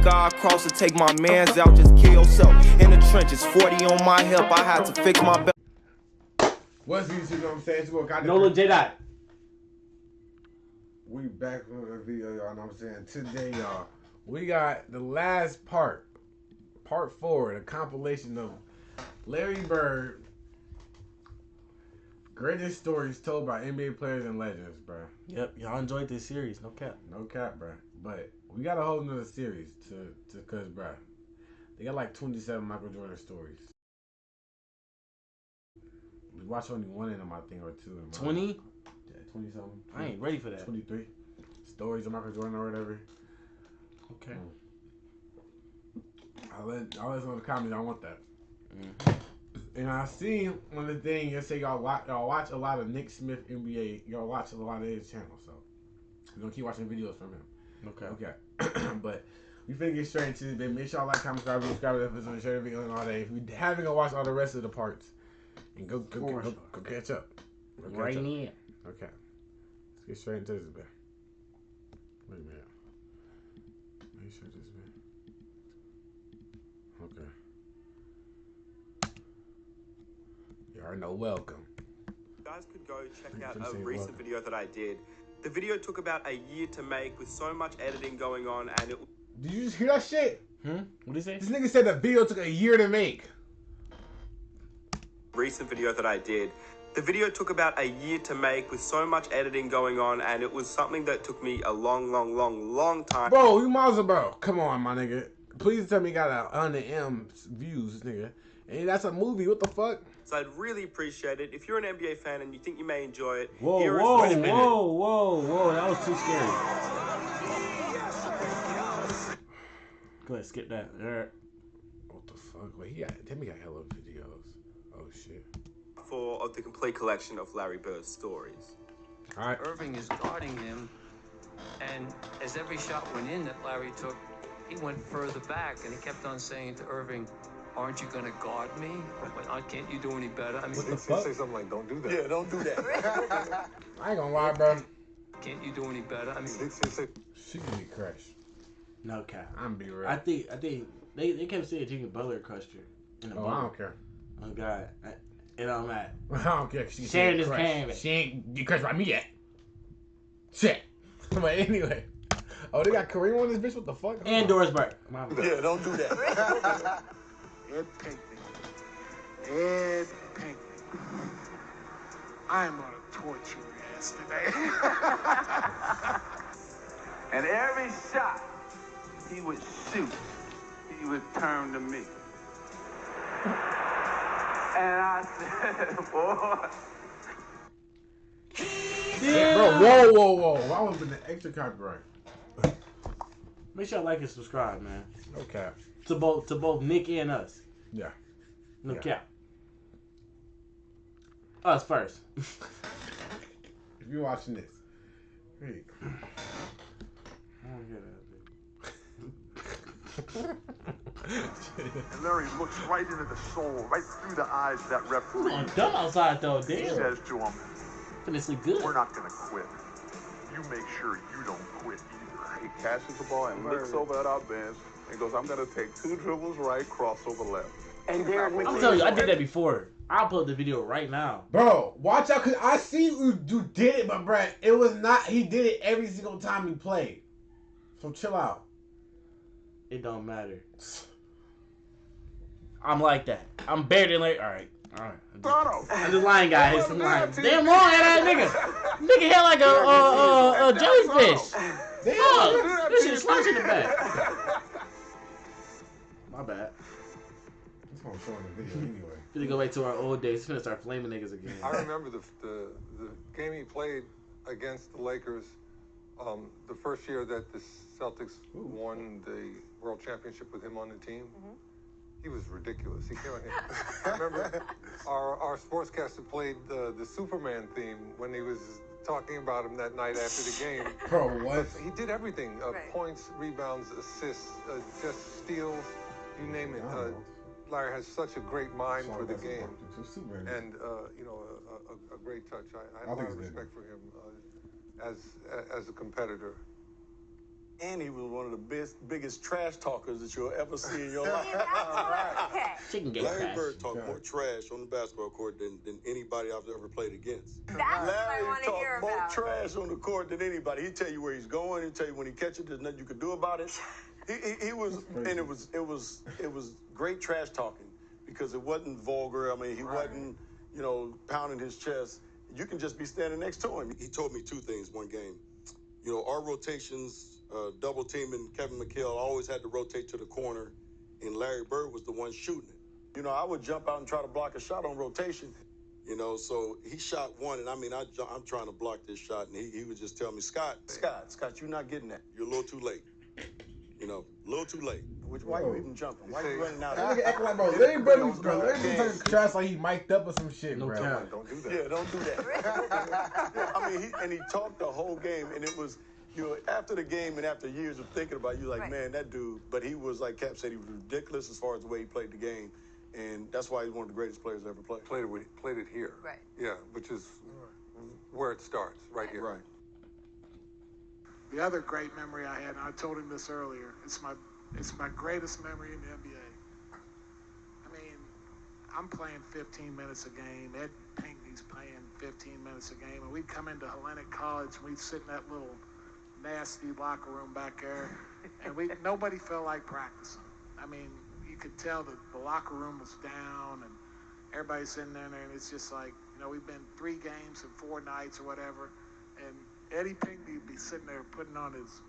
star-cross to take my mans out, just kill yourself. In the trenches, 40 on my hip, I had to fix my belt. What's YouTube, you know what I'm saying? Nola Jedi. We back with a video, y'all know what I'm saying? Today, y'all, we got the last part 4, the compilation of Larry Bird greatest stories told by NBA players and legends, bro. Yep, y'all enjoyed this series, no cap. No cap, bro. But we got a whole nother series cause, bro, they got like 27 Michael Jordan stories. We watched only one of them, I think, or two. 20? Yeah, 20 something. I ain't ready for that. 23 stories of Michael Jordan or whatever. Okay. I'll let us know in the comments. I want that. Mm-hmm. And I see one of the things you say y'all watch a lot of Nick Smith NBA. Y'all watch a lot of his channel, so we're gonna keep watching videos from him. Okay. But we finna get straight into this. Make sure y'all like, comment, subscribe to the episode, share the video, and all that. If you haven't gonna watch all the rest of the parts, and go catch up. Right now. Okay. Let's get straight into this, man. Wait a minute. Make sure this, man. Okay. You already know, welcome. You guys could go check out a recent video that I did. The video took about a year to make with so much editing going on, and it... Did you just hear that shit? What'd he say? This nigga said the video took a year to make. Recent video that I did. The video took about a year to make with so much editing going on, and it was something that took me a long time. Bro, you might as well, bro. Come on, my nigga. Please tell me you got 100 M views, nigga. And that's a movie. What the fuck? So I'd really appreciate it. If you're an NBA fan and you think you may enjoy it, Whoa. That was too scary. Go ahead, skip that. What the fuck? Wait, Timmy got hella videos. Oh shit. Of the complete collection of Larry Bird's stories. All right. Irving is guarding him, and as every shot went in that Larry took, he went further back, and he kept on saying to Irving, "Aren't you gonna guard me? Can't you do any better?" I mean, What the fuck? Say something like, "Don't do that." Yeah, don't do that. I ain't gonna lie, bro. Can't you do any better? I mean, She can be crushed. No cap. I'm be real. I think they kept saying Jimmy Butler crushed her. In the I don't care. Oh God. It don't matter. I don't care. She Sharing this crushed. canvas. She ain't get crushed by me yet. Shit. But anyway. Oh, they got Kareem on this bitch? What the fuck? And Doris Burke. Yeah, don't do that. Ed Pinckney. I'm gonna torture your ass today. And every shot he would shoot, he would turn to me. And I said, boy. Yeah. Bro, whoa. Why was it the extra copyright? Make sure you like and subscribe, man. No cap. To both Nick and us. Yeah. No cap. Us first. If you're watching this. Hey. I don't hear that. And Larry looks right into the soul, right through the eyes of that referee. I'm dumb outside though, He damn. says to him, Finna sleep good. "We're not gonna quit. You make sure you don't quit either." He catches the ball and looks over at our bench and goes, "I'm going to take 2 dribbles right, crossover left." And Derek I'm telling you, I did that before. I'll put the video right now. Bro, watch out, cause I see you did it, but bruh, it was not. He did it every single time he played. So chill out. It don't matter. I'm like that. I'm better than Larry. All right. I'm just lying, guys. I'm lying. Damn long at that nigga. Nigga had like a jellyfish. Damn, Oh, this shit slunched in the back. My bad. That's what I'm showing the video anyway. Finna go back to our old days. Finna start flaming niggas again. I remember the game he played against the Lakers, the first year that the Celtics won the World Championship with him on the team. He was ridiculous. He came on here. Remember, our sportscaster played the Superman theme when he was talking about him that night after the game. Bro, what? He did everything. Points, rebounds, assists, just steals, you name it. Larry has such a great mind for the game. And, a great touch. I have a lot of respect for him as a competitor. And he was one of the biggest trash talkers that you'll ever see in your life. Okay. Chicken gate Larry trash. Bird talked more trash on the basketball court than anybody I've ever played against. That's what I Larry want to hear talked more about. trash on the court than anybody. He'd tell you where he's going. He'd tell you when he catches it. There's nothing you could do about it. He was, and it was great trash talking because it wasn't vulgar. I mean, he wasn't, pounding his chest. You can just be standing next to him. He told me two things one game. Our rotations, double teaming Kevin McHale, always had to rotate to the corner, and Larry Bird was the one shooting it. I would jump out and try to block a shot on rotation. So he shot one, and I'm trying to block this shot, and he would just tell me, Scott, you're not getting that. you're a little too late. A little too late. Why you even jumping? Why you running out? That nigga acting like, bro, Larry Bird was talking trash like he mic'd up or some shit, No bro. cap. Don't do that. Yeah, don't do that. I mean, he talked the whole game, and it was, after the game and after years of thinking about it, you're like, Right. man, that dude. But he was, like Cap said, he was ridiculous as far as the way he played the game, and that's why he's one of the greatest players ever played. Played it here. Right. Yeah, which is where it starts, right here. Right. The other great memory I had, and I told him this earlier, it's my greatest memory in the NBA. I mean, I'm playing 15 minutes a game. Ed Pinckney's playing 15 minutes a game. And we'd come into Hellenic College, and we'd sit in that little nasty locker room back there, and nobody felt like practicing. I mean, you could tell that the locker room was down, and everybody's sitting there, and it's just like, we've been 3 games in 4 nights or whatever, and Eddie Pinckney would be sitting there putting on his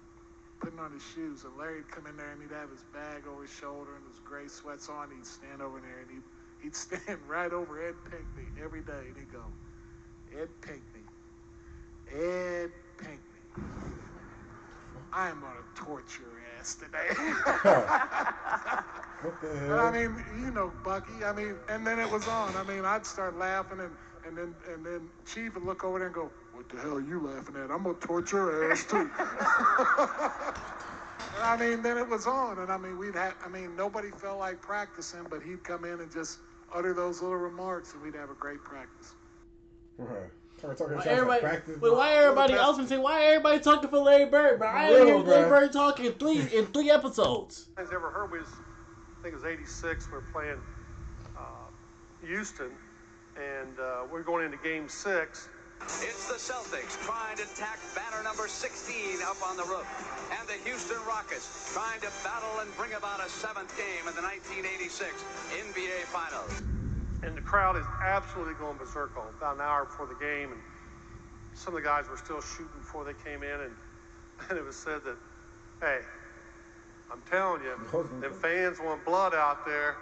shoes, and Larry'd come in there and he'd have his bag over his shoulder and his gray sweats on. He'd stand over there and he'd stand right over Ed Pinckney every day, and he'd go, Ed Pinckney, I am gonna torture your ass today. What the And hell? I mean, Bucky. I mean, and then it was on. I mean, I'd start laughing, and then Chief would look over there and go, "What the hell are you laughing at? I'm gonna torture your ass too." And I mean, then it was on, and I mean, nobody felt like practicing, but he'd come in and just utter those little remarks, and we'd have a great practice. Right. Talking Why trash like everybody, practice. wait, why everybody else been saying, why everybody talking for Larry Bird? But I Real, ain't hear Larry bruh. Bird talking in three episodes. I ever heard was, I think it was '86. We were playing Houston, and we're going into Game 6. It's the Celtics trying to tack banner number 16 up on the roof. And the Houston Rockets trying to battle and bring about a 7th game in the 1986 NBA Finals. And the crowd is absolutely going berserk about an hour before the game, and some of the guys were still shooting before they came in, and it was said that, hey, I'm telling you, them fans want blood out there,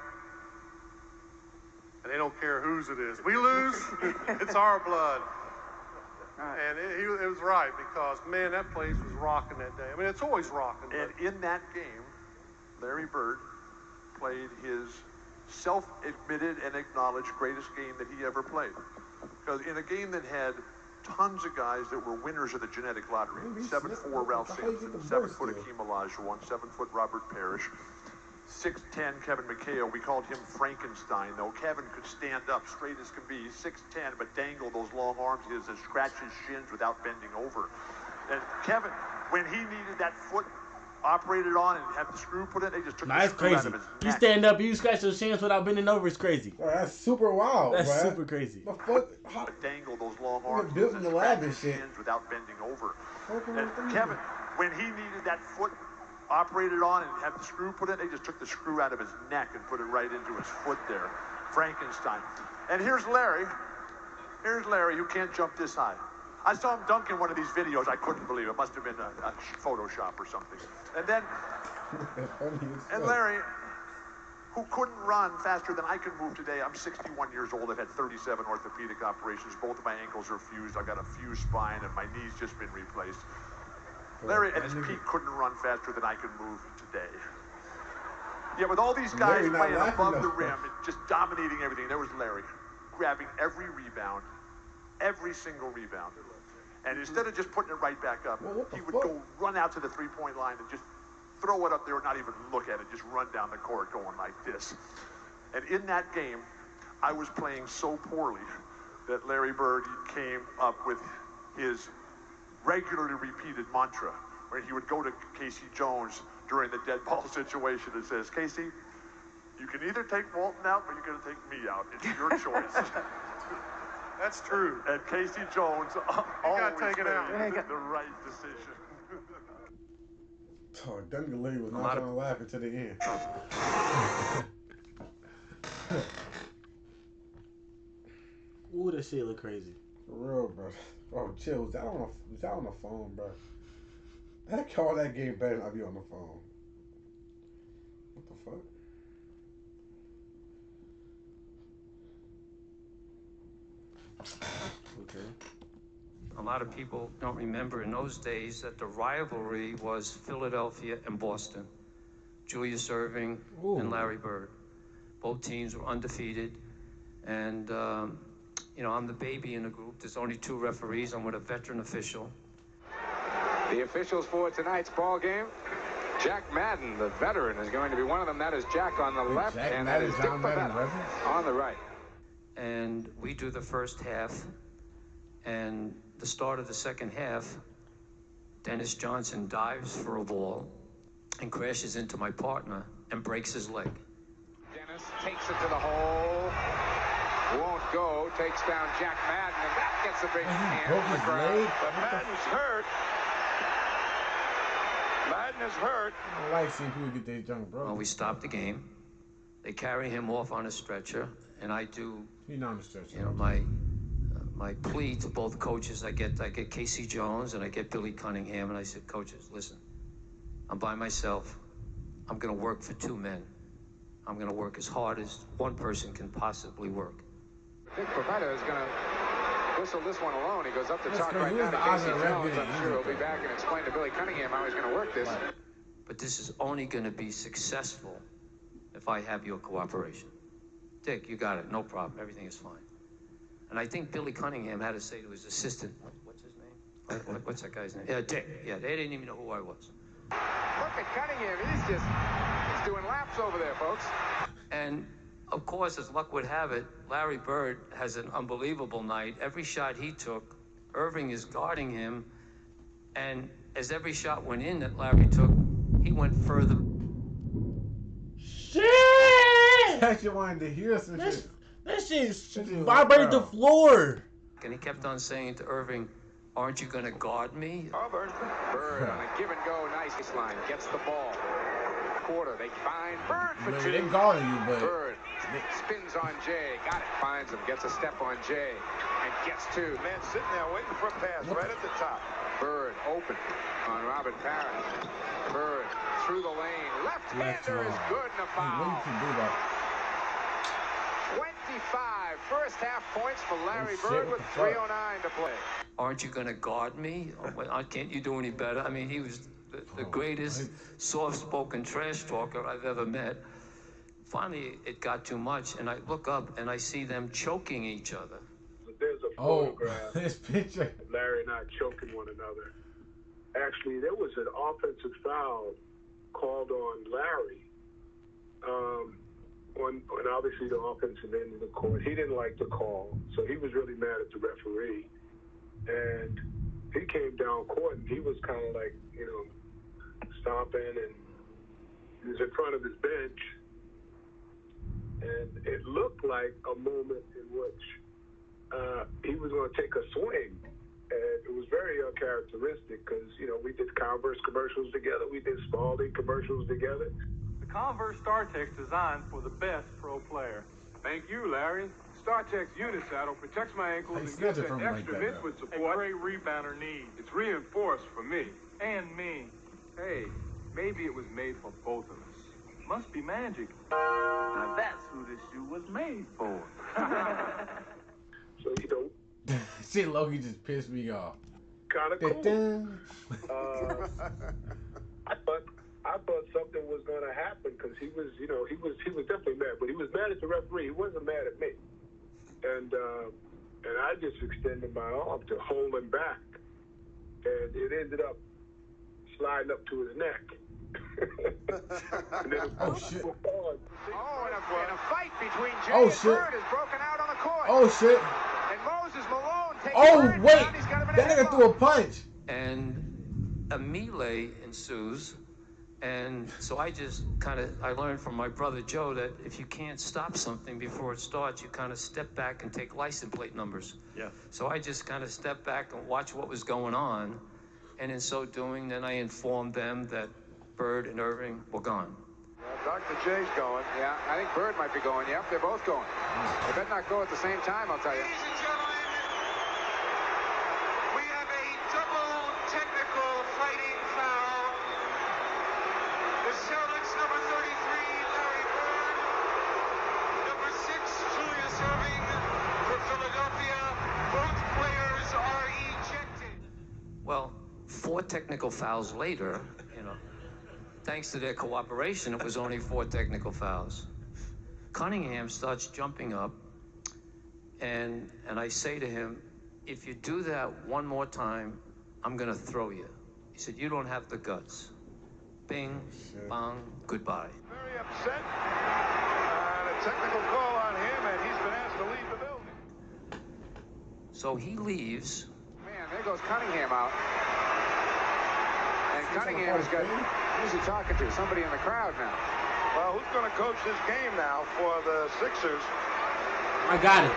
and they don't care whose it is. We lose, it's our blood. And it was right, because, man, that place was rocking that day. I mean, it's always rocking. And in that game, Larry Bird played his self-admitted and acknowledged greatest game that he ever played. Because in a game that had tons of guys that were winners of the genetic lottery, 7'4" Ralph Sampson, 7' Akeem Olajuwon, 7' Robert Parrish, 6'10" Kevin McHale. We called him Frankenstein, though. Kevin could stand up straight as can be, 6'10", but dangle those long arms of his and scratch his shins without bending over. And Kevin, when he needed that foot operated on and had the screw put in, they just took the screw out of his You neck. stand up, you scratch those shins without bending over. It's crazy. Bro, that's super wild, That's bruh. super crazy. The fuck? How, Dangle those long They arms built in and the lab scratch and his shit. shins without bending over. Okay, And okay. Kevin, when he needed that foot operated on and had the screw put in, they just took the screw out of his neck and put it right into his foot there. Frankenstein. And here's Larry. Here's Larry, who can't jump this high. I saw him dunk in one of these videos. I couldn't believe it. It must have been a Photoshop or something. And then, and Larry, who couldn't run faster than I can move today. I'm 61 years old. I've had 37 orthopedic operations. Both of my ankles are fused. I've got a fused spine, and my knee's just been replaced. Larry, at his peak, couldn't run faster than I can move today. Yeah, with all these guys Larry not playing laughing above the though. rim and just dominating everything, there was Larry grabbing every rebound, every single rebound. And instead of just putting it right back up, he would go run out to the three-point line and just throw it up there and not even look at it, just run down the court going like this. And in that game, I was playing so poorly that Larry Bird came up with his regularly repeated mantra. where he would go to Casey Jones during the dead ball situation and says, Casey, you can either take Walton out or you're going to take me out. It's your choice. That's true. And Casey Jones always take it out. made the right decision. Oh, Dungalay was not trying to laugh until the end. Ooh, that shit look crazy. For real, bro. Oh, chill. Was that on the phone, bro? That call that game better not be on the phone. What the fuck? Okay. A lot of people don't remember in those days that the rivalry was Philadelphia and Boston. Julius Erving and Larry Bird. Both teams were undefeated. And, you know, I'm the baby in the group. There's only 2 referees. I'm with a veteran official. The officials for tonight's ball game. Jack Madden, the veteran, is going to be one of them. That is Jack on the left, and that is Dick Pavetta on the right. And we do the first half. And the start of the second half, Dennis Johnson dives for a ball and crashes into my partner and breaks his leg. Dennis takes it to the hole. Won't go. Takes down Jack Madden, and that gets a big hand on the ground. But Madden's hurt. Madden is hurt. I like seeing people get their junk broken. Well, we stop the game. They carry him off on a stretcher, and I do. He's not on the stretcher. You know, my plea to both coaches. I get Casey Jones and I get Billy Cunningham, and I said, coaches, listen, I'm by myself. I'm going to work for 2 men. I'm going to work as hard as one person can possibly work. Dick Pavetta is going to whistle this one alone. He goes up to talk right now to Casey Jones. I'm sure he'll be back and explain to Billy Cunningham how he's going to work this. But this is only going to be successful if I have your cooperation. Dick, you got it. No problem. Everything is fine. And I think Billy Cunningham had to say to his assistant, what's his name? What's that guy's name? Yeah, Dick. Yeah, they didn't even know who I was. Look at Cunningham. He's doing laps over there, folks. And, of course, as luck would have it, Larry Bird has an unbelievable night. Every shot he took, Irving is guarding him. And as every shot went in that Larry took, he went further. Shit! I just wanted to hear some shit. That shit vibrated the floor. And he kept on saying to Irving, aren't you going to guard me? Bird on a give and go, nice line, gets the ball. Quarter, they find Bird for 2. They guarding you, but Bird spins on Jay, got it, finds him, gets a step on Jay, and gets 2. Man sitting there waiting for a pass right at the top. Bird open on Robert Parrish. Bird through the lane, left-hander is good and a foul. 25 first half points for Larry Bird with 3:09 to play. Aren't you going to guard me? Can't you do any better? I mean, he was the greatest soft-spoken trash talker I've ever met. Finally, it got too much, and I look up and I see them choking each other. There's a photograph this picture. of Larry and I choking one another. Actually, there was an offensive foul called on Larry. On obviously the offensive end of the court. He didn't like the call, so he was really mad at the referee. And he came down court, and he was kind of like, you know, stomping, and he was in front of his bench. And it looked like a moment in which he was going to take a swing. And it was very uncharacteristic because, you know, we did Converse commercials together. We did Spalding commercials together. Converse StarTech designed for the best pro player. Thank you, Larry. StarTech's Unisaddle protects my ankles and gives an extra midfoot support a great rebounder needs. It's reinforced for me. And me. Hey, maybe it was made for both of us. Must be magic. Now that's who this shoe was made for. So, you know. Shit, Loki just pissed me off. Kind of cool. I thought something was going to happen because he was, you know, he was definitely mad, but he was mad at the referee. He wasn't mad at me, and I just extended my arm to hold him back, and it ended up sliding up to his neck. And then oh shit! Oh, and a fight between Jay and Bird is broken out on the court. Oh shit! And Moses Malone takes Oh Bird wait, down. He's got him in that nigga threw a punch. And a melee ensues. And so I learned from my brother Joe that if you can't stop something before it starts, you kind of step back and take license plate numbers. Yeah. So I just kind of stepped back and watched what was going on. And in so doing, then I informed them that Bird and Irving were gone. Dr. J's going. Yeah, I think Bird might be going. Yep, they're both going. They better not go at the same time, I'll tell you. Ladies and gentlemen, we have a double technical fighting foul. The Celtics, number 33, Larry Bird. Number 6, Julius Irving for Philadelphia. Both players are ejected. Well, 4 technical fouls later, thanks to their cooperation, it was only 4 technical fouls. Cunningham starts jumping up, and I say to him, if you do that one more time, I'm going to throw you. He said, you don't have the guts. Bing, bang, goodbye. Very upset. And a technical call on him, and he's been asked to leave the building. So he leaves. Man, there goes Cunningham out. And Cunningham's got, who's he talking to? Somebody in the crowd now. Well, who's going to coach this game now for the Sixers? I got it.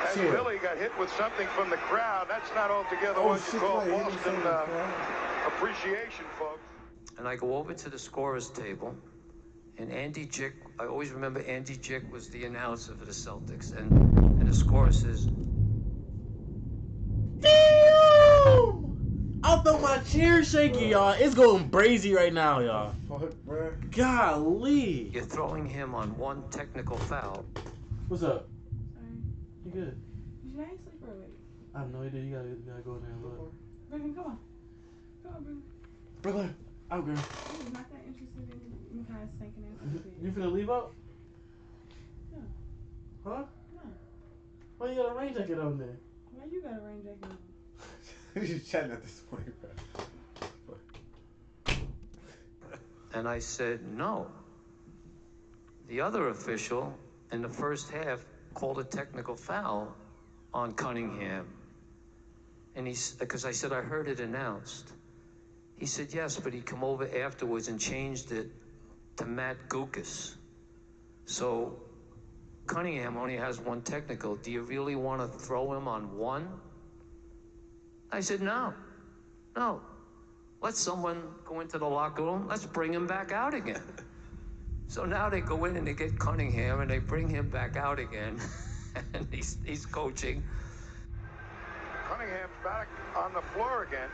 As Billy got hit with something from the crowd. That's not altogether what you call Boston appreciation, folks. And I go over to the scorer's table, and Andy Jick, I always remember Andy Jick was the announcer for the Celtics, and the scorer says, Damn! I felt my chair shaking, y'all. It's going brazy right now, y'all. Fuck, bro. Golly. You're throwing him on 1 technical foul. What's up? Sorry. You good? Should I sleep or wait? I have no idea. You gotta go in there and look. Brooklyn, come on. Come on, Brooklyn. Brooklyn, I'm good. I'm not that interested in Makai sinking in. You finna leave out? No. Huh? No. Why you got a rain jacket on there? Why you got a rain jacket on? He's just chatting at this point, bro. And I said, no. The other official in the first half called a technical foul on Cunningham. And because I said, I heard it announced. He said, yes, but he come over afterwards and changed it to Matt Gukas. So Cunningham only has 1 technical. Do you really want to throw him on 1? I said, no. Let someone go into the locker room. Let's bring him back out again. So now they go in and they get Cunningham and they bring him back out again. And he's coaching. Cunningham's back on the floor again.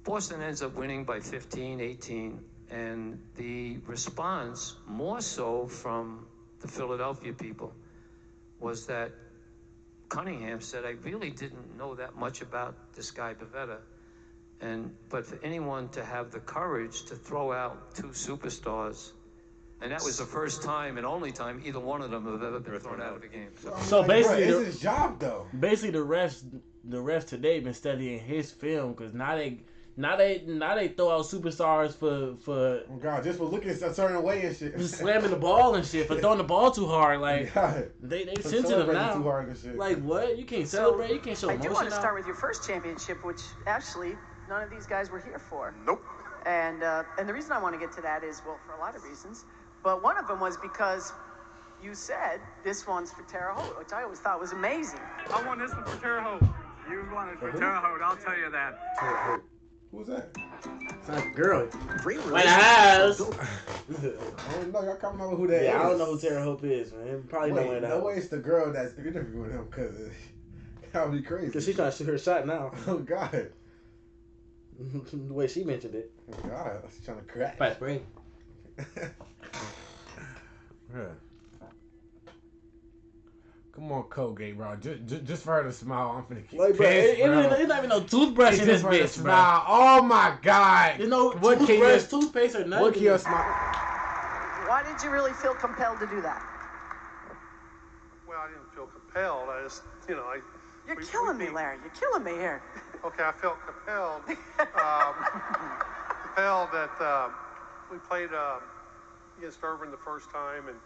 Boston ends up winning by 15, 18. And the response, more so from the Philadelphia people, was that Cunningham said, I really didn't know that much about this guy Bavetta. But for anyone to have the courage to throw out 2 superstars, and that was the first time and only time either one of them have ever been thrown out of a game. So basically, it's his job though. Basically, the refs today been studying his film because now they throw out superstars for oh God, just for looking a certain way and shit, slamming the ball and shit, for throwing the ball too hard. Like they sensitive now. Too hard and shit. Like what? You can't celebrate. You can't show emotion. I do want to now. start with your first championship, which actually none of these guys were here for. Nope. And the reason I want to get to that is, well, for a lot of reasons, but one of them was because you said this one's for Terre Haute, which I always thought was amazing. I want this one for Terre Haute. You want it for Terre Haute, I'll tell you that. Who's that? It's like a girl. White House. I don't know. Y'all comment on who that is. Yeah, I don't know who Terre Haute is, man. Probably know White House. No way it's the girl that's interviewing him, because that would be crazy. Because she's trying to shoot her shot now. Oh, God. The way she mentioned it. Oh, God. She's trying to crack. By spring. Yeah. Come on, Colgate, bro. Just for her to smile, I'm finna keep Like, pissed, bro, bro. it's not even no toothbrush in this bitch, bro. Oh, my God. There's no What toothbrush, toothpaste, or nothing. What can you smile? Why did you really feel compelled to do that? Well, I didn't feel compelled. I just, You're killing me, Larry. You're killing me here. Okay, I felt compelled. Compelled that we played against Irvin the first time, and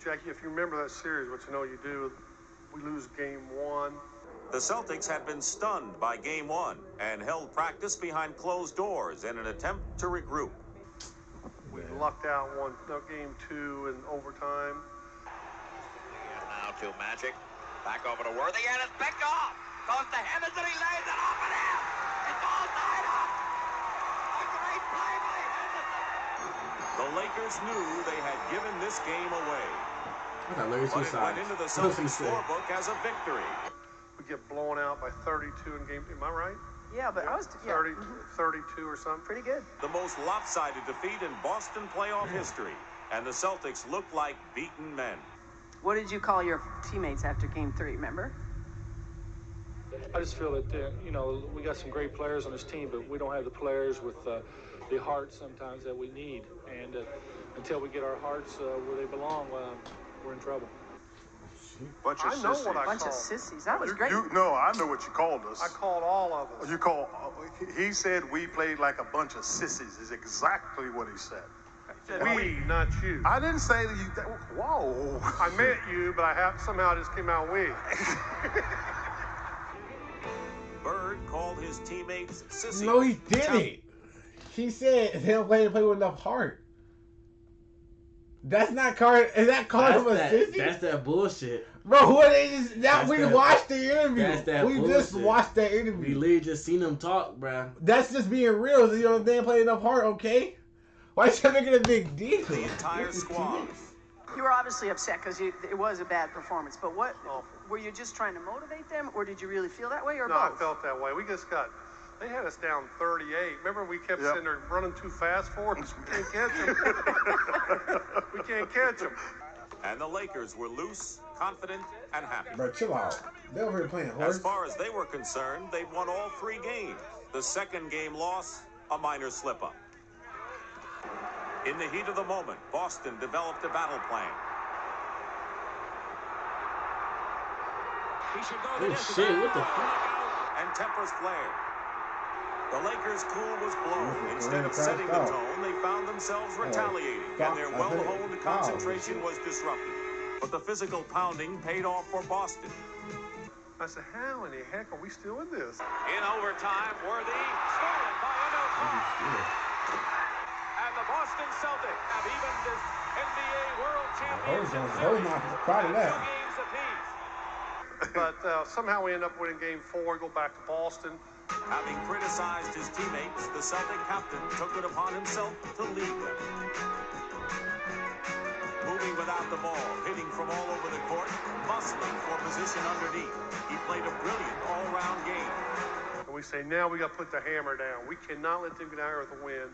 Jackie, if you remember that series, which I know you do, we lose game 1. The Celtics had been stunned by Game 1 and held practice behind closed doors in an attempt to regroup. We lucked out Game 2 in overtime. Now to Magic. Back over to Worthy, and it's picked off. Goes to Hammonds, and he lays it off and in. It's all tied up. A great play by Henderson. The Lakers knew they had given this game away. I thought Lakers But it went into the Celtics scorebook as a victory. We get blown out by 32 in game. Am I right? Yeah, but I was 30, 32 or something. Pretty good. The most lopsided defeat in Boston playoff history, and the Celtics looked like beaten men. What did you call your teammates after Game 3? Remember? I just feel that we got some great players on this team, but we don't have the players with the heart sometimes that we need. And until we get our hearts where they belong, we're in trouble. Bunch of sissies. Bunch of sissies. That was great. No, I know what you called us. I called all of us. He said we played like a bunch of sissies. Is exactly what he said. We, not you. I didn't say that you. Whoa. I meant you, but somehow it just came out we. Bird called his teammates sissies. No, he didn't. He said they don't play with enough heart. That's not card. Is that calling him a sissy? That's that bullshit. Bro, what they just watched the interview. That's that we bullshit. just watched that interview. We literally just seen them talk, bro. That's just being real. So, they ain't play enough heart, okay? Why you making a big deal? The entire squad. You were obviously upset because it was a bad performance. But what were you just trying to motivate them, or did you really feel that way, or no, both? I felt that way. They had us down 38. Remember, we kept sitting there running too fast for them. We can't catch them. We can't catch them. And the Lakers were loose, confident, and happy. Bro, chill out. They over here playing horse. As far as they were concerned, they'd won all 3 games. The second game loss, a minor slip-up. In the heat of the moment, Boston developed a battle plan. He should go Oh shit, what the fuck? And tempers flared. The Lakers' cool was blown. Instead of setting the tone, they found themselves retaliating, and their well-honed concentration was disrupted. But the physical pounding paid off for Boston. I said, how in the heck are we still in this? In overtime, Worthy, stolen by Eno Clark. And the Boston Celtics have evened this NBA World Championship Series by 2 games apiece. But somehow we end up winning Game 4, go back to Boston. Having criticized his teammates, the Celtic captain took it upon himself to lead them. Moving without the ball, hitting from all over the court, muscling for position underneath. He played a brilliant all-round game. And we say, now we got to put the hammer down. We cannot let them get out here with a win.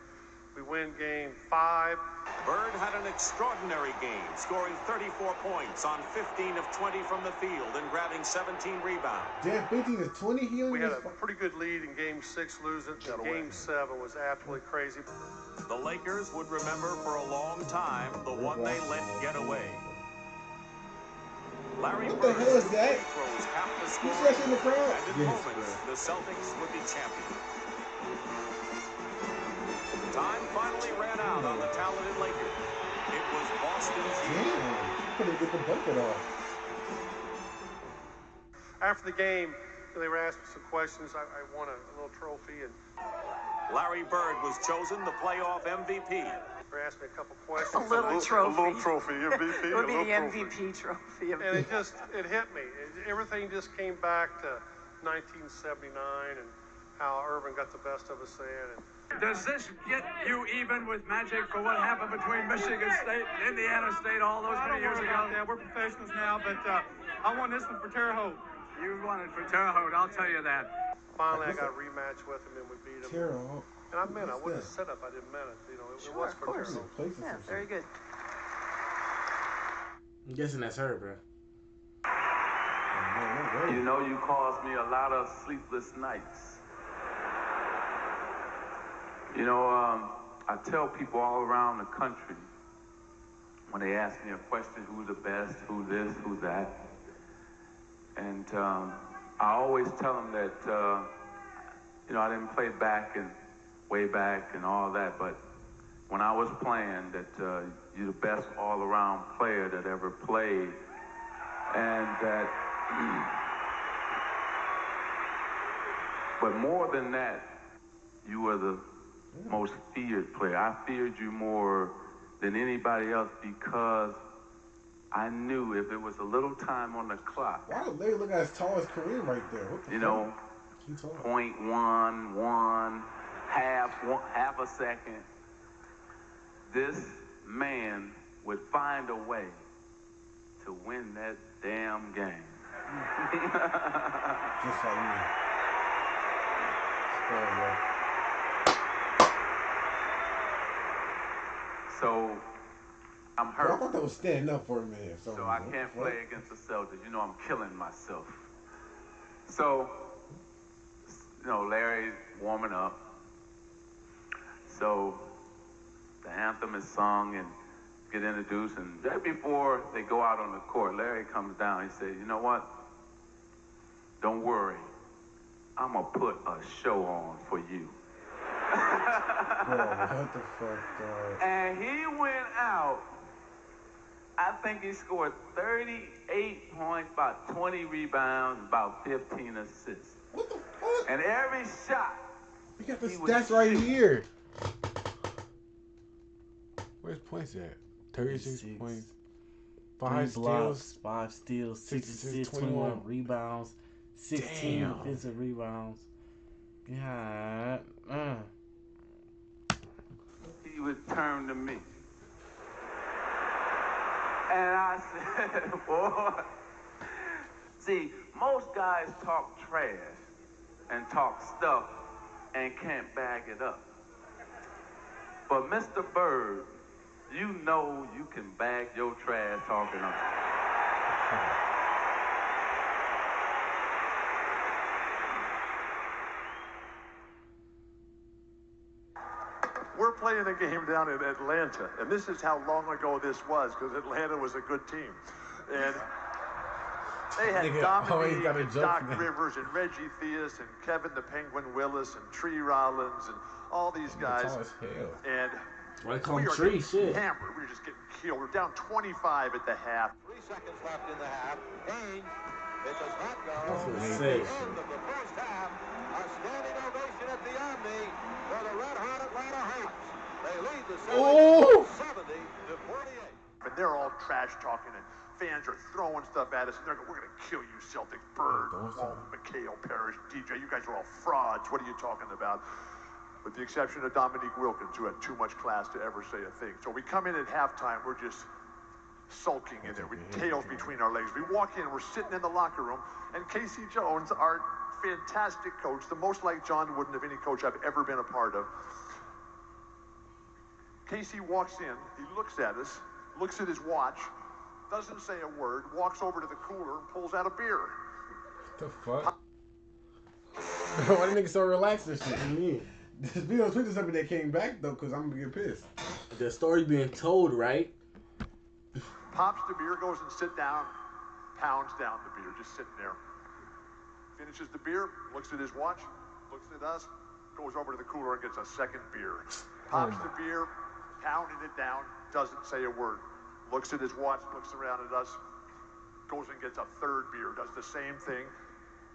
We win Game 5. Bird had an extraordinary game, scoring 34 points on 15 of 20 from the field and grabbing 17 rebounds. Damn, 15 to 20 We had a pretty good lead in Game 6, losing. Game 7 was absolutely crazy. The Lakers would remember for a long time the one they let get away. Larry What the hell is that? throws capped the You score, see that in the crowd? and in moments, the Celtics would be champions. Time finally ran out on the talented Lakers. It was Boston's year. Damn, couldn't get the bucket off. After the game, they were asking some questions. I won a little trophy, and Larry Bird was chosen the playoff MVP. they were asking me a couple questions. A little trophy. A little trophy, MVP. It would be the MVP trophy. And it hit me. Everything just came back to 1979 and how Irvin got the best of us then. Does this get you even with Magic for what happened between Michigan State and Indiana State all those many years ago? Yeah, we're professionals now, but I won this one for Terre Haute. You won it for Terre Haute, I'll tell you that. Finally, I got a rematch with him, and we beat him. Terre Haute. And I meant I wouldn't have set up. I didn't mean it. It was for Terre Haute. Yeah, very good. I'm guessing that's her, bro. You know, you caused me a lot of sleepless nights. You know, I tell people all around the country when they ask me a question, who's the best, who this, who that, and I always tell them that, you know, I didn't play back and way back and all that, but when I was playing, that you're the best all-around player that ever played, and that But more than that, you were the most feared player. I feared you more than anybody else because I knew if it was a little time on the clock. Why did Larry look at as tall as Kareem right there? What the you fuck? know, 0.11, half a second. This man would find a way to win that damn game. Just like me. So I'm hurt. I thought that was standing up for a minute. So I can't play against the Celtics. You know I'm killing myself. So, Larry's warming up. So the anthem is sung and get introduced. And right before they go out on the court, Larry comes down. He says, you know what? Don't worry. I'm going to put a show on for you. Bro, what the fuck, dog? And he went out. I think he scored 38 points, about 20 rebounds, about 15 assists. What the fuck? And every shot. You got the stats right here. Where's points at? 36 points. 5 blocks, 5 steals, 6 assists, 21 rebounds, 16 offensive rebounds. God. He would turn to me. And I said, boy, see, most guys talk trash and talk stuff and can't bag it up. But Mr. Bird, you know you can bag your trash talking up. We're playing a game down in Atlanta, and this is how long ago this was, because Atlanta was a good team. And they had Dominique and Doc Rivers and Reggie Theus and Kevin the Penguin Willis and Tree Rollins and all these guys. And we are hammered. We were just getting killed. We're down 25 at the half. 3 seconds left in the half. Haynes, it does not go. That's At the end of the first half, a standing ovation at the Omni for the red-hot Atlanta Hawks. They lead the Celtics 70-48. And they're all trash talking, and fans are throwing stuff at us. And they're going, we're going to kill you, Celtics. Bird, Walton, McHale, Parrish, DJ. You guys are all frauds. What are you talking about? With the exception of Dominique Wilkins, who had too much class to ever say a thing. So we come in at halftime, we're just sulking in there with tails between our legs. We walk in, we're sitting in the locker room, and Casey Jones, our fantastic coach, the most like John Wooden of any coach I've ever been a part of. Casey walks in, he looks at us, looks at his watch, doesn't say a word, walks over to the cooler and pulls out a beer. What the fuck? Why the nigga so relaxed and shit? You mean? This video tweeted something that came back though, cause I'm gonna get pissed. The story being told, right? Pops the beer, goes and sit down, pounds down the beer, just sitting there. Finishes the beer, looks at his watch, looks at us, goes over to the cooler and gets a second beer. Pops the beer, pounding it down, doesn't say a word. Looks at his watch, looks around at us, goes and gets a third beer, does the same thing.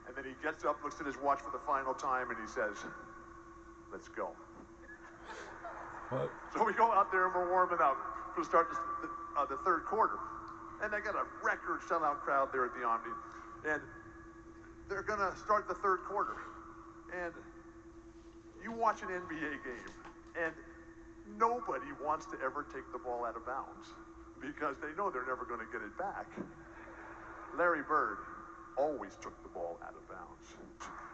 And then he gets up, looks at his watch for the final time, and he says, let's go. What? So we go out there and we're warming up to start the third quarter. And they got a record sellout crowd there at the Omni. And they're going to start the third quarter. And you watch an NBA game, and nobody wants to ever take the ball out of bounds because they know they're never going to get it back. Larry Bird always took the ball out of bounds.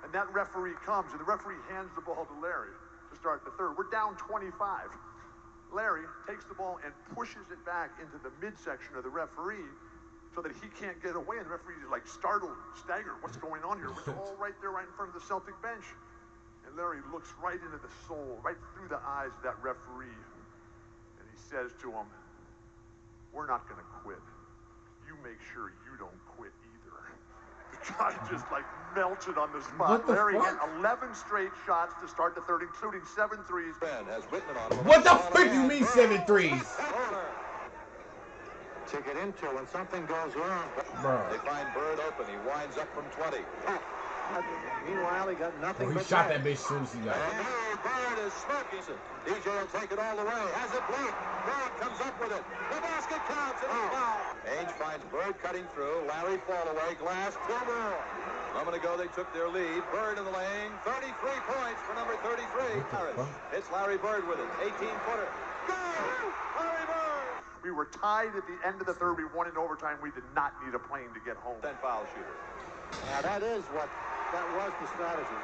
And that referee comes, and the referee hands the ball to Larry to start the third. We're down 25. Larry takes the ball and pushes it back into the midsection of the referee so that he can't get away. And the referee is like startled, staggered. What's going on here? We're all right there, right in front of the Celtic bench. And Larry looks right into the soul, right through the eyes of that referee. And he says to him, we're not going to quit. You make sure you don't quit either. The guy just like melted on the spot. Larry had 11 straight shots to start the third, including 7 threes. Ben has written it on him. What the frick you mean 7 threes? To get into when something goes wrong. Bro. They find Bird open. He winds up from 20. Meanwhile, he got nothing he but shot net. that bitch as soon as he got it. And now Bird is smoking. DJ will take it all the way. Has it blocked. Bird comes up with it. The basket counts and it's foul. Ainge finds Bird cutting through. Larry fall away. Glass, 2 more. A moment ago, they took their lead. Bird in the lane. 33 points for number 33. It's Larry Bird with it. 18-footer. Go! Larry Bird! We were tied at the end of the third. We won in overtime. We did not need a plane to get home. 10 foul shooter. Now, that was the strategy.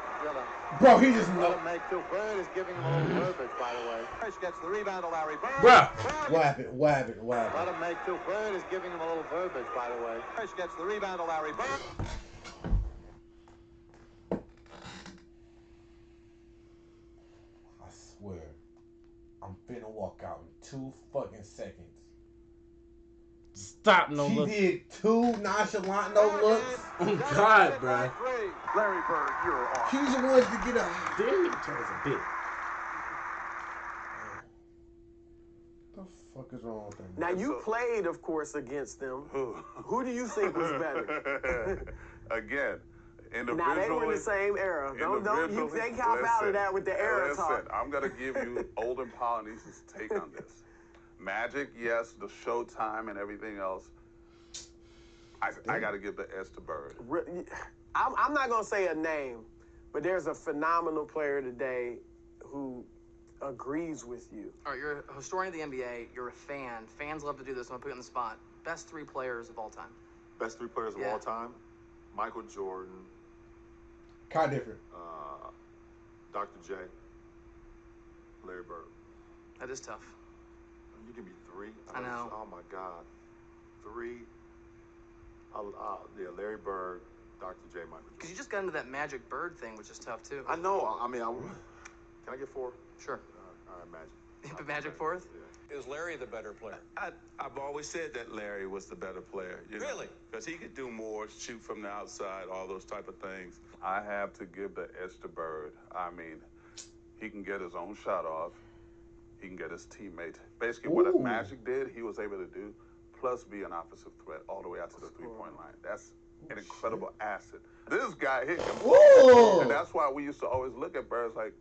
Bro, he just let him make 2. Bird is giving him a little verbiage, by the way. Fish gets the rebound to Larry Bird. Bruh. What happened? Let him make 2. Bird is giving him a little verbiage, by the way. Fish gets the rebound to Larry Bird. I swear, I'm finna walk out in 2 fucking seconds. Stop no He looks. did 2 nonchalant no looks. Oh God, bro. Larry Bird, you're awesome. He's the one to get up. Damn, you turn as a bitch. What the fuck is wrong with them? Now, you played, of course, against them. Who do you think was better? Again, individually. Now, they were in the same era. They cop out of that with the era talk. I'm going to give you Olden Polynesian's take on this. Magic, yes, the showtime and everything else. I got to give the S to Bird. I'm not going to say a name, but there's a phenomenal player today who agrees with you. All right, you're a historian of the NBA. You're a fan. Fans love to do this. I'm going to put you on the spot. Best 3 players of all time. Best 3 players of all time? Michael Jordan. Kind of different. Dr. J. Larry Bird. That is tough. You give me 3? I know. Oh, my God. 3. Yeah, Larry Bird, Dr. J, Michael Jordan. Because you just got into that Magic Bird thing, which is tough, too. I know. I mean, can I get 4? Sure. All right, Magic. You put Magic 4th? Yeah. Is Larry the better player? I've always said that Larry was the better player. Really? Because he could do more, shoot from the outside, all those type of things. I have to give the S to Bird. I mean, he can get his own shot off. He can get his teammate. Basically, what Magic did, he was able to do, plus be an offensive threat all the way out to the 3-point line. That's an incredible asset. This guy hit him. And that's why we used to always look at Bird like,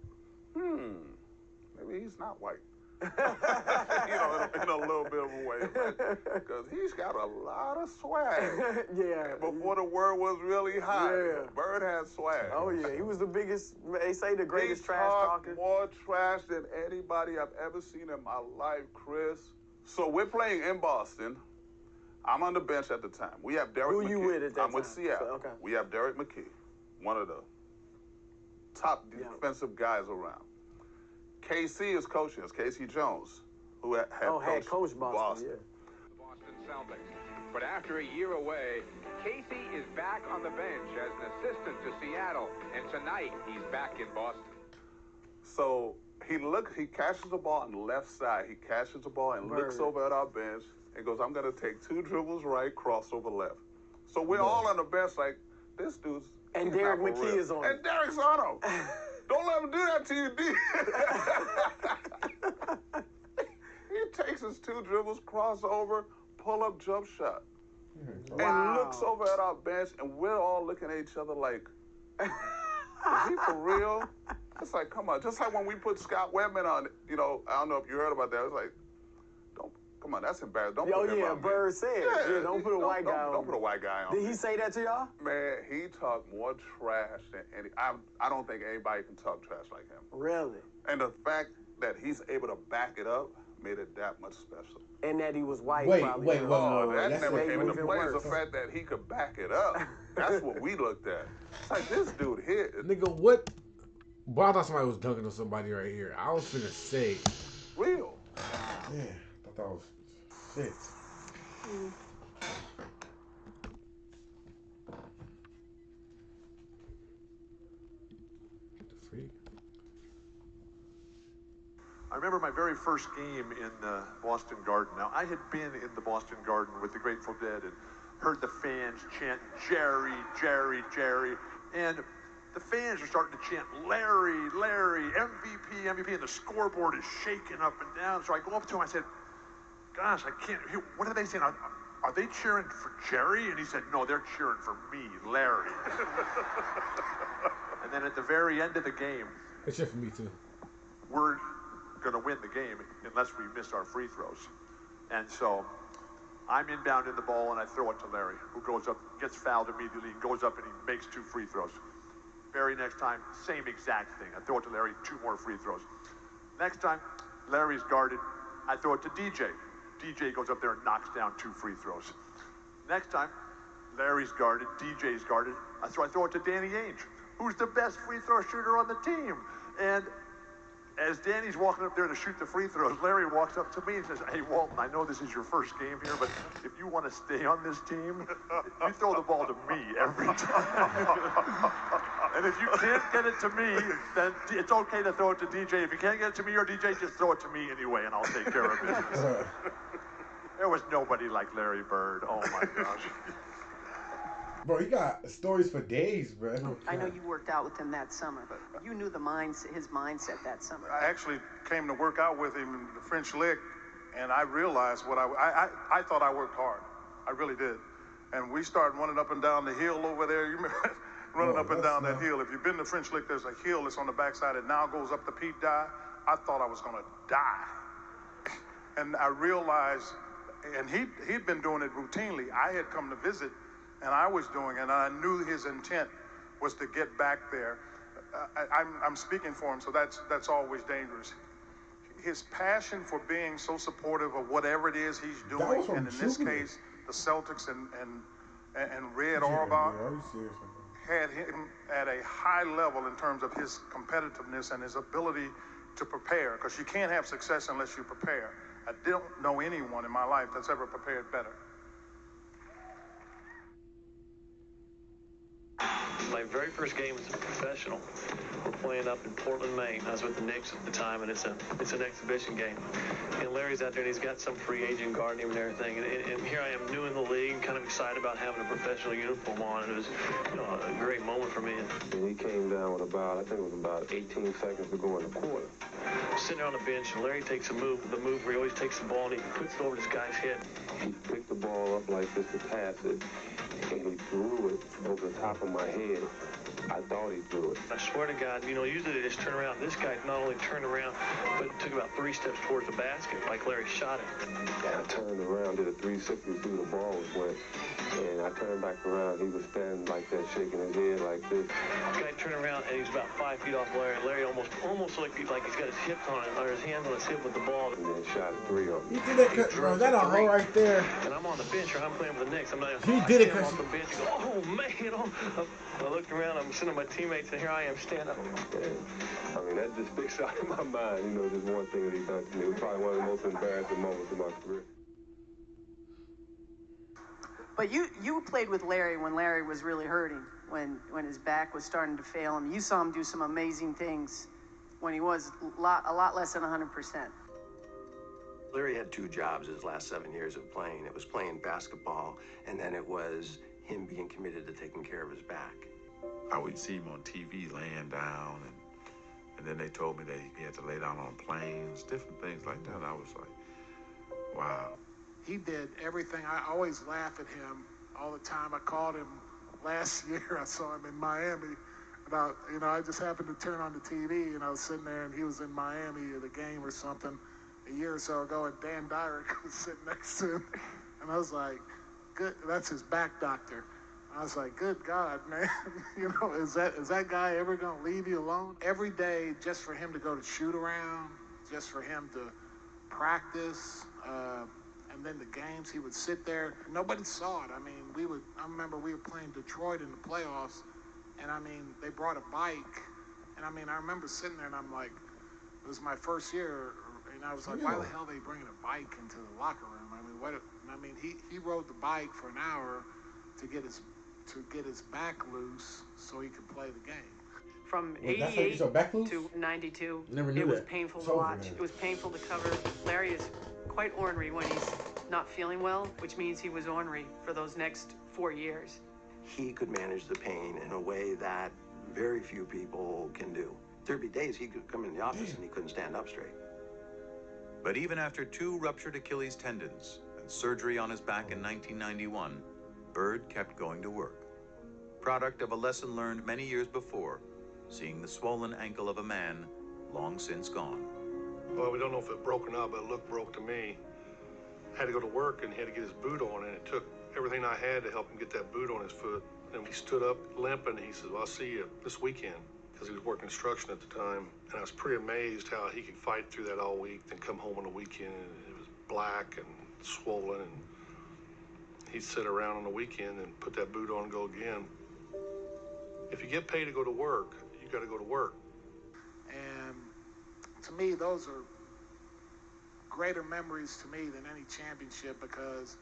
maybe he's not white. In a little bit of a way. Because he's got a lot of swag. Yeah. Before the word was really hot, Bird had swag. Oh, yeah. He was the biggest, they say the greatest trash talker. More trash than anybody I've ever seen in my life, Chris. So we're playing in Boston. I'm on the bench at the time. We have Derek McKee. Who you with at that time? I'm with Seattle. So, okay. We have Derek McKee, one of the top defensive guys around. KC is coaching us, Casey Jones, who had coached Boston. The Boston Celtics. But after a year away, Casey is back on the bench as an assistant to Seattle, and tonight he's back in Boston. So he catches the ball on the left side. He catches the ball and looks over at our bench and goes, I'm going to take 2 dribbles right, crossover left. So we're all on the bench like, this dude's... And Derek McKee is on him. And Derek's on him. Don't let him do that to you, D. He takes his 2 dribbles, crossover, pull-up jump shot. And looks over at our bench, and we're all looking at each other like, is he for real? It's like, come on. Just like when we put Scott Webman on, I don't know if you heard about that. It's like, come on, that's embarrassing. Don't put him on Bird said. Yeah, don't put a white guy on. Don't put a white guy on. Did he say that to y'all? Man, he talked more trash than any. I don't think anybody can talk trash like him. Really? And the fact that he's able to back it up made it that much special. And that he was white. Wait, that never came into play. It's the fact that he could back it up. That's what we looked at. It's like, this dude hit. Nigga, what? Boy, I thought somebody was dunking on somebody right here. I was finna say. Real. Yeah, I thought that was shit. The freak. I remember my very first game in Boston Garden. Now, I had been in the Boston Garden with the Grateful Dead and heard the fans chant, Jerry, Jerry, Jerry. And the fans are starting to chant, Larry, Larry, MVP, MVP, and the scoreboard is shaking up and down. So I go up to him, I said, gosh, I can't hear. What are they saying? are they cheering for Jerry? And he said, no, they're cheering for me, Larry. And then at the very end of the game, it's just for me too. We're going to win the game unless we miss our free throws. And so I'm inbound in the ball, and I throw it to Larry, who goes up, gets fouled immediately, goes up, and he makes 2 free throws. Very next time, same exact thing. I throw it to Larry, 2 more free throws. Next time, Larry's guarded. I throw it to DJ. DJ goes up there and knocks down 2 free throws. Next time, Larry's guarded, DJ's guarded. I throw it to Danny Ainge, who's the best free throw shooter on the team. And as Danny's walking up there to shoot the free throws, Larry walks up to me and says, hey, Walton, I know this is your first game here, but if you want to stay on this team, you throw the ball to me every time. And if you can't get it to me, then it's okay to throw it to DJ. If you can't get it to me or DJ, just throw it to me anyway, and I'll take care of business. There was nobody like Larry Bird. Oh, my gosh. Bro, he got stories for days, bro. I know you worked out with him that summer, but you knew his mindset that summer. I actually came to work out with him in the French Lick, and I realized what I thought I worked hard. I really did. And we started running up and down the hill over there. You remember running up and down that hill? If you've been to French Lick, there's a hill that's on the backside. It now goes up the Pete Dye. I thought I was going to die. And I realized, and he'd been doing it routinely. I had come to visit, and I was doing it, and I knew his intent was to get back there. I'm speaking for him, so that's always dangerous. His passion for being so supportive of whatever it is he's doing, and in this case, the Celtics and Red Auerbach, had him at a high level in terms of his competitiveness and his ability to prepare, because you can't have success unless you prepare. I don't know anyone in my life that's ever prepared better. My very first game as a professional, we're playing up in Portland, Maine. I was with the Knicks at the time, and it's an exhibition game. And Larry's out there, and he's got some free agent guarding him and everything. And here I am, new in the league, kind of excited about having a professional uniform on. And it was, a great moment for me. And he came down with I think it was about 18 seconds to go in the quarter. Sitting there on the bench, and Larry takes the move where he always takes the ball, and he puts it over this guy's head. He picked the ball up like this to pass it, and he threw it over the top of my head. I thought he threw it. I swear to God, usually they just turn around. This guy not only turned around, but took about 3 steps towards the basket, like Larry shot it. I turned around, did a 360 through the ball went, and I turned back around. He was standing like that, shaking his head like this. The guy turned around, and he's about 5 feet off Larry. Larry almost like he's got his hips on it, or his hands on his hip with the ball. And then shot a 3 on me. He did it, bro. That a hole right there. And I'm on the bench, or I'm playing with the Knicks. He did it because off the bench and go, oh man! I looked around. I'm sitting with my teammates, and here I am standing up. I mean, that just sticks out in my mind. Just one thing that he done to me. It was probably one of the most embarrassing moments of my career. But you played with Larry when Larry was really hurting, when his back was starting to fail him. You saw him do some amazing things when he was a lot less than 100%. Larry had 2 jobs his last 7 years of playing. It was playing basketball, and then it was him being committed to taking care of his back. I would see him on TV laying down, and then they told me that he had to lay down on planes, different things like that. I was like, wow. He did everything. I always laugh at him all the time. I called him last year. I saw him in Miami. And I just happened to turn on the TV, and I was sitting there, and he was in Miami at a game or something a year or so ago, and Dan Dyrick was sitting next to him. And I was like, good, that's his back doctor. I was like, good God, man, is that guy ever going to leave you alone? Every day, just for him to go to shoot around, just for him to practice, and then the games, he would sit there. Nobody saw it. I remember we were playing Detroit in the playoffs, and they brought a bike, and I remember sitting there, and I'm like, it was my first year, and I was like, why the hell are they bringing a bike into the locker room? He rode the bike for an hour to get his back loose so he could play the game. From 88 to 92, it was painful to watch. It was painful to cover. Larry is quite ornery when he's not feeling well, which means he was ornery for those next 4 years. He could manage the pain in a way that very few people can do. There'd be days he could come in the office and he couldn't stand up straight. But even after 2 ruptured Achilles tendons and surgery on his back in 1991, Bird kept going to work. Product of a lesson learned many years before, seeing the swollen ankle of a man long since gone. Well, we don't know if it broke or not, but it looked broke to me. Had to go to work and he had to get his boot on, and it took everything I had to help him get that boot on his foot. And he stood up limping. He says, well, I'll see you this weekend, because he was working construction at the time. And I was pretty amazed how he could fight through that all week, then come home on the weekend, and it was black and swollen, and he'd sit around on the weekend and put that boot on and go again. If you get paid to go to work, you got to go to work. And to me, those are greater memories to me than any championship, because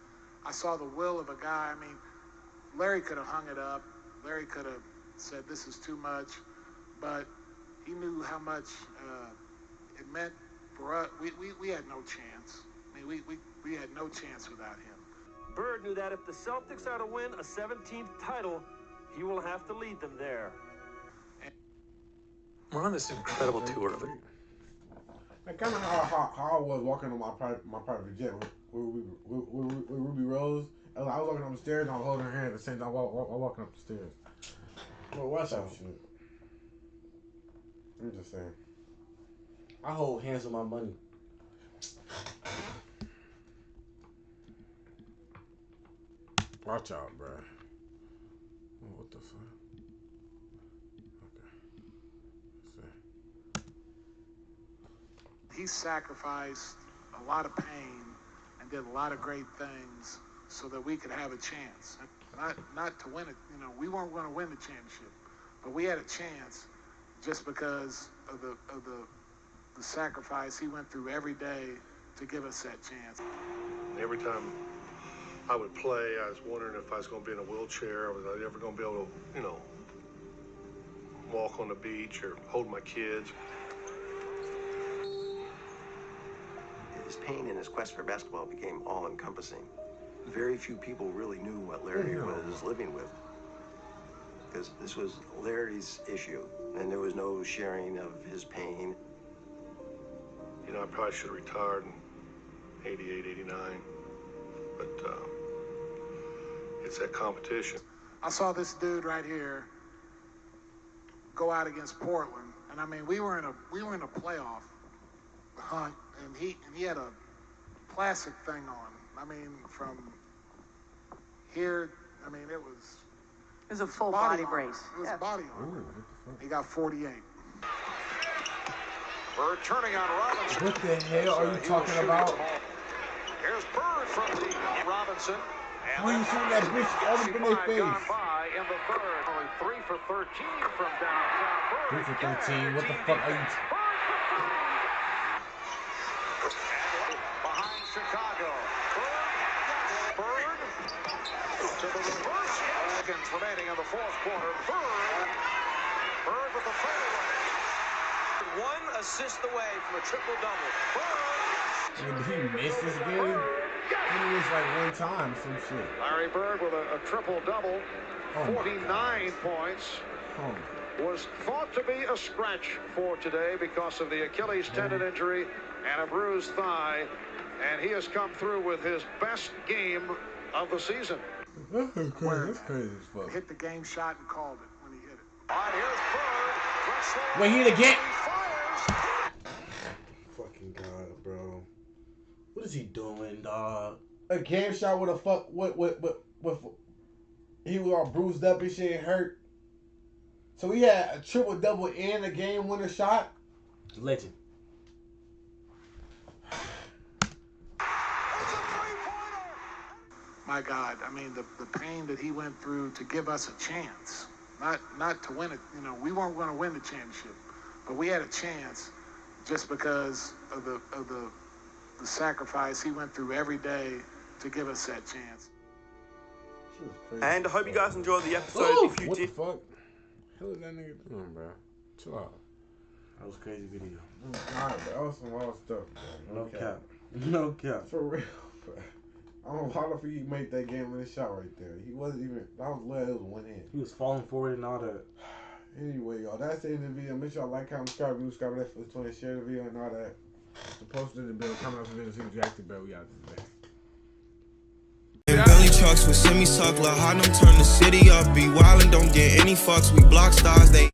I saw the will of a guy. I mean, Larry could have hung it up. Larry could have said, this is too much. But he knew how much it meant for us. We had no chance. I mean, we had no chance without him. Bird knew that if the Celtics are to win a 17th title, he will have to lead them there. We're on this incredible tour of it. Like kind of how I was walking on my private jet with Ruby Rose. I was walking up the stairs and I was holding her hand at the same time while walking up the stairs. Well, watch out. Shit. I'm just saying. I hold hands on my money. Watch out, bro. Oh, what the fuck? He sacrificed a lot of pain and did a lot of great things so that we could have a chance. Not to win it, you know, we weren't going to win the championship, but we had a chance just because of the sacrifice he went through every day to give us that chance. Every time I would play, I was wondering if I was going to be in a wheelchair. Was I ever going to be able to, you know, walk on the beach or hold my kids? His pain and his quest for basketball became all-encompassing. Very few people really knew what Larry was living with, because this was Larry's issue, and there was no sharing of his pain. You know, I probably should have retired in 88, 89, but it's that competition. I saw this dude right here go out against Portland, and I mean, we were in a playoff hunt, and he had a plastic thing on. I mean, from here, I mean, it was a full body brace. It was body armor. He got 48. Bird turning on Robinson. What the hell are you talking about? Here's Bird from the Robinson. Why are you shooting that bitch all up in their face? Gone by in the third. Only 3 for 13 from downtown. 3 for 13. What the fuck are you? Behind Chicago. Bird to the reverse. Seconds remaining in the fourth quarter. Bird with the fadeaway. 1 assist away from a triple-double. Did he miss this game? He missed like 1 time or some shit. Larry Bird with a triple-double. 49 points. Was thought to be a scratch for today because of the Achilles tendon injury and a bruised thigh. And he has come through with his best game of the season. That's crazy as fuck. Hit the game shot and called it when he hit it. All right, here's Bird. Wait, he hit again? Fucking God, bro. What is he doing, dog? A game shot with a fuck with he was all bruised up and shit and hurt. So he had a triple double and a game winner shot. Legend. My God, I mean, the pain that he went through to give us a chance, not to win it. You know, we weren't going to win the championship, but we had a chance just because of the sacrifice he went through every day to give us that chance. And I hope you guys enjoyed the episode. If you what did, the fuck? Hell is that nigga doing, bro? Chill out. That was a crazy video. Alright, bro. That was some wild stuff, bro. No cap. No cap. For real, bro. I don't know why the you make that game winning shot right there. He wasn't even. That was led. It was 1 hand. He was falling forward and all that. Anyway, y'all, that's the end of the video. Make sure y'all like, comment, subscribe, subscribe, let's share the video and all that. The poster, the bill, comment on the video, see what you actually bet we out today. Send me suck, La Harlem, turn the city up. Be wild and don't get any fucks. We block stars, they